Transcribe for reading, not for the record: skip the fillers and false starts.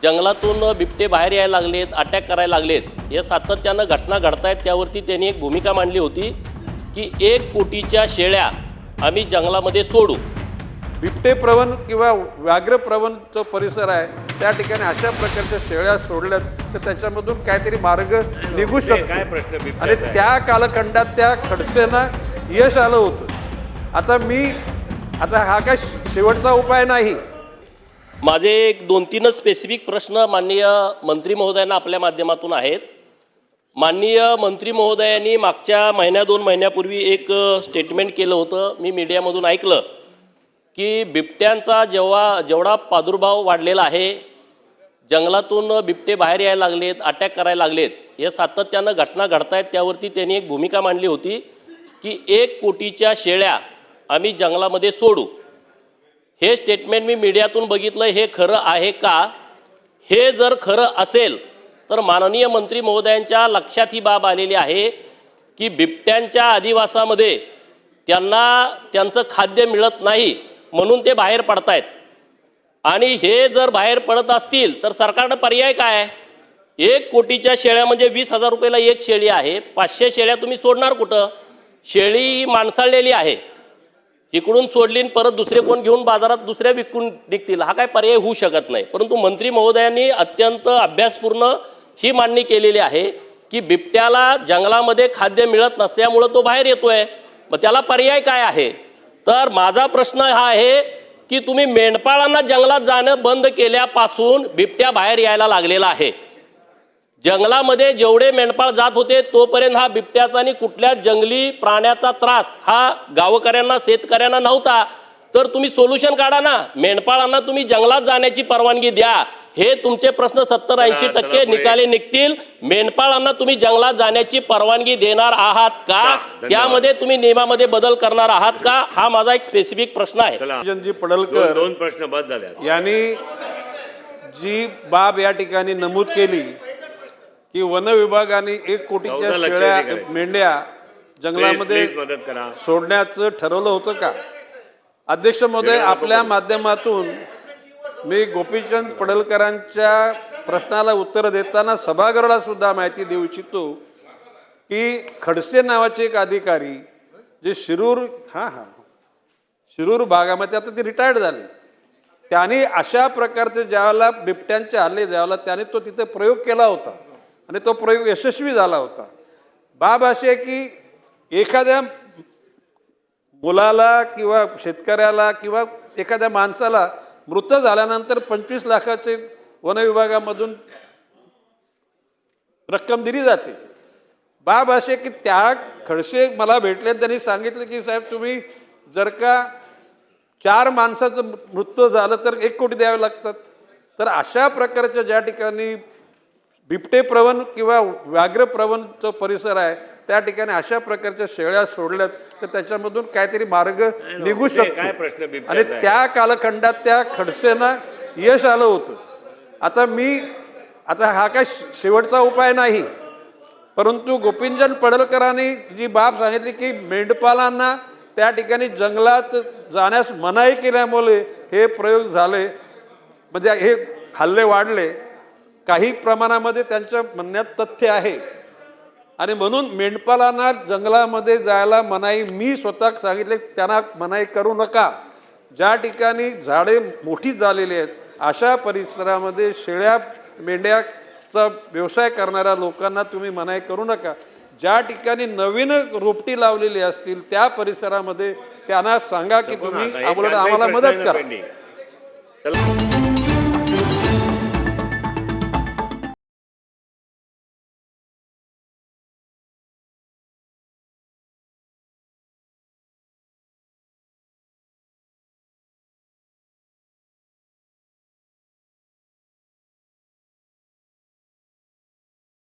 जंगलातून बिबटे बाहेर यायला लागलेत, अटॅक करायला लागलेत, हे सातत्यानं घटना घडतायत। त्यावरती त्यांनी एक भूमिका मांडली होती की 1 कोटीच्या शेळ्या आम्ही जंगलामध्ये सोडू। बिबटे प्रवण किंवा व्याघ्र प्रवण जो परिसर आहे त्या ठिकाणी अशा प्रकारच्या शेळ्या सोडल्यात तर त्याच्यामधून काहीतरी मार्ग निघू शकतो आणि त्या कालखंडात त्या खडसेंना यश आलं होतं। आता हा काय शेवटचा उपाय नाही। माझे एक 2-3 स्पेसिफिक प्रश्न माननीय मंत्री महोदयांना आपल्या माध्यमातून आहेत। माननीय मंत्री महोदयांनी मागच्या महिन्या 2 महिन्यापूर्वी एक स्टेटमेंट केलं होतं, मी मीडियामधून ऐकलं की बिबट्यांचा जेवढा प्रादुर्भाव वाढलेला आहे, जंगलातून बिबटे बाहेर यायला लागलेत, अटॅक करायला लागलेत, हे सातत्यानं घटना घडतायत। त्यावरती त्यांनी एक भूमिका मांडली होती की 1 कोटीच्या शेळ्या आम्ही जंगलामध्ये सोडू। हे स्टेटमेंट मी मीडियातून बघितलं, हे खरं आहे का? हे जर खरं असेल तर माननीय मंत्री महोदयांच्या लक्षात ही बाब आलेली आहे की बिबट्यांच्या अधिवासामध्ये त्यांचं खाद्य मिळत नाही म्हणून ते बाहेर पडतायत। आणि हे जर बाहेर पडत असतील तर सरकारनं पर्याय काय आहे? 1 कोटीच्या शेळ्या म्हणजे 20,000 रुपयाला एक शेळी आहे। 500 शेळ्या तुम्ही सोडणार कुठं? शेळी ही माणसाळलेली आहे, इकडून सोडली परत दुसरे कोण घेऊन बाजारात दुसऱ्या विकून निघतील, हा काय पर्याय होऊ शकत नाही। परंतु मंत्री महोदयांनी अत्यंत अभ्यासपूर्ण ही मांडणी केलेली आहे की बिबट्याला जंगलामध्ये खाद्य मिळत नसल्यामुळं तो बाहेर येतोय, मग त्याला पर्याय काय आहे? तर माझा प्रश्न हा आहे की तुम्ही मेंढपाळांना जंगलात जाणं बंद केल्यापासून बिबट्या बाहेर यायला लागलेला आहे। जंगलामध्ये जेवढे मेंढपाळ जात होते तोपर्यंत हा बिबट्याचा आणि कुठल्या जंगली प्राण्याचा त्रास हा गावकऱ्यांना शेतकऱ्यांना नव्हता। तर तुम्ही सोल्युशन काढा ना, मेंढपाळांना तुम्ही जंगलात जाण्याची परवानगी द्या, हे तुमचे प्रश्न 70-80% निकाली निघतील। मेंढपाळांना तुम्ही जंगलात जाण्याची परवानगी देणार आहात का? त्यामध्ये तुम्ही नियमामध्ये बदल करणार आहात का? हा माझा एक स्पेसिफिक प्रश्न आहे। निरंजनजी पडळकर 2 प्रश्न बाद झाले यांनी जी बाब या ठिकाणी नमूद केली की वन विभागाने 1 कोटीच्या शेळ्या मेंढ्या जंगलामध्ये सोडण्याचं ठरवलं होतं का? अध्यक्ष महोदय, आपल्या माध्यमातून मी गोपीचंद पडळकरांच्या प्रश्नाला उत्तर देताना सभागृहाला सुद्धा माहिती देऊ इच्छितो की खडसे नावाचे एक अधिकारी जे शिरूर भागामध्ये, आता ते रिटायर्ड झाले, त्यांनी अशा प्रकारचे ज्यावेळेला बिबट्यांचे हल्ले ज्यावेळेला त्याने तो तिथे प्रयोग केला होता आणि तो प्रयोग यशस्वी झाला होता। बाब अशी आहे की एखाद्या मुलाला किंवा शेतकऱ्याला किंवा एखाद्या माणसाला मृत झाल्यानंतर 25 लाखाचे वन विभागामधून रक्कम दिली जाते। बाब असे की त्या खडसे मला भेटले, त्यांनी सांगितलं की साहेब तुम्ही जर का 4 माणसाचं मृत्यू झालं तर 1 कोटी द्यावे लागतात। तर अशा प्रकारच्या ज्या ठिकाणी बिबटे प्रवण किंवा व्याघ्र प्रवण जो परिसर आहे त्या ठिकाणी अशा प्रकारच्या शेळ्या सोडल्यात तर त्याच्यामधून काहीतरी मार्ग निघू शकतो आणि त्या कालखंडात त्या खडसेंना यश आलं होतं। आता हा काय शेवटचा उपाय नाही, परंतु गोपीचंद पडळकरांनी जी बाब सांगितली की मेंढपाळांना त्या ठिकाणी जंगलात जाण्यास मनाई केल्यामुळे हे प्रयोग झाले, म्हणजे हे हल्ले वाढले, काही प्रमाणामध्ये त्यांच्या म्हणण्यात तथ्य आहे आणि म्हणून मेंढपाळांना जंगलामध्ये जायला मनाई मी स्वतः सांगितले, त्यांना मनाई करू नका। ज्या ठिकाणी झाडे मोठी झालेली आहेत अशा परिसरामध्ये शेळ्या मेंढ्याचा व्यवसाय करणाऱ्या लोकांना तुम्ही मनाई करू नका। ज्या ठिकाणी नवीन रोपटी लावलेली असतील त्या परिसरामध्ये त्यांना सांगा की तुम्ही आम्हाला मदत करा।